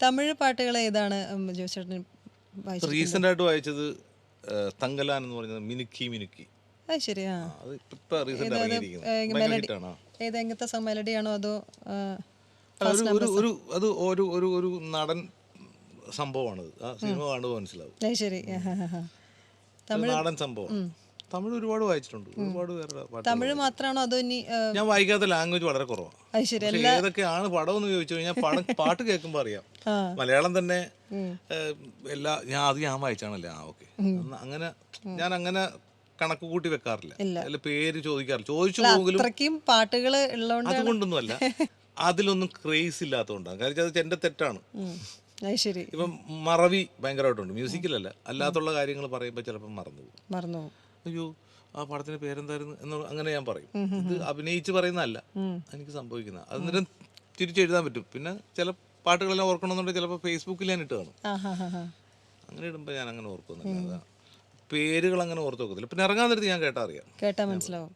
തമിഴ് പാട്ടുകൾ ഏതാണ് ജോസേട്ടൻ വായിച്ചത്? റീസെന്റ് ആയിട്ട് വായിച്ചത് തങ്കലാൻ എന്ന് പറഞ്ഞത് മിനുക്കി മിനുക്കി. അത് ശരി. ആ അത് ഇപ്പൊ റീസെന്റ് ഇറങ്ങിയിരിക്കുന്നത് ഭയങ്കര ഹിറ്റാണ്. ഏത് എങ്ങനത്തെ മെലഡി ആണോ അതോ ഒരു നടൻ സംഭവമാണത്. ആ സിനിമ കാണുമ്പോൾ മനസ്സിലാവും. അത് ശരി. നാടൻ സംഭവം. തമിഴ് ഒരുപാട് വായിച്ചിട്ടുണ്ട്. ഒരുപാട് പേരുടെ പാട്ട്. തമിഴ് മാത്രമാണോ അതോ ഇനി ഞാൻ വായിക്കാത്ത ലാംഗ്വേജ് വളരെ കുറവാണ്. അത് ശരി. ഏതൊക്കെയാണ് പടം എന്ന് ചോദിച്ചു കഴിഞ്ഞാൽ പാട്ട് കേൾക്കുമ്പോൾ അറിയാം. മലയാളം തന്നെ ഞാൻ വായിച്ചാണല്ലേ. ഓക്കെ. അങ്ങനെ ഞാൻ അങ്ങനെ കണക്ക് കൂട്ടി വെക്കാറില്ല. അല്ല പേര് ചോദിക്കാറില്ല. ചോദിച്ചു പോകലും പാട്ടുകൾ അതുകൊണ്ടൊന്നുമല്ല. അതിലൊന്നും ക്രേസ് ഇല്ലാത്തതുകൊണ്ടാണ്. കാരണം അത് എന്റെ തെറ്റാണ്. ഇപ്പം മറവി ഭയങ്കരമായിട്ടുണ്ട്. മ്യൂസിക്കിലല്ല, അല്ലാത്തുള്ള കാര്യങ്ങൾ പറയുമ്പോൾ ചിലപ്പോൾ മറന്നു പോകും. അയ്യോ ആ പടത്തിന്റെ പേരെന്തായിരുന്നു എന്ന് അങ്ങനെ ഞാൻ പറയും. ഇത് അഭിനയിച്ച് പറയുന്നതല്ല, എനിക്ക് സംഭവിക്കുന്ന. അന്നേരം തിരിച്ചെഴുതാൻ പറ്റും. പിന്നെ ചില പാട്ടുകളെല്ലാം ഓർക്കണമെന്നുണ്ടെങ്കിൽ ചിലപ്പോൾ ഫേസ്ബുക്കിൽ ഞാൻ ഇട്ട് കാണും. അങ്ങനെ ഇടുമ്പോൾ ഞാൻ അങ്ങനെ ഓർക്കുന്നില്ല. പേരുകൾ അങ്ങനെ ഓർത്ത് വെക്കത്തില്ല. പിന്നെ ഇറങ്ങാൻ നേരത്ത് ഞാൻ കേട്ടാ മനസ്സിലാവും.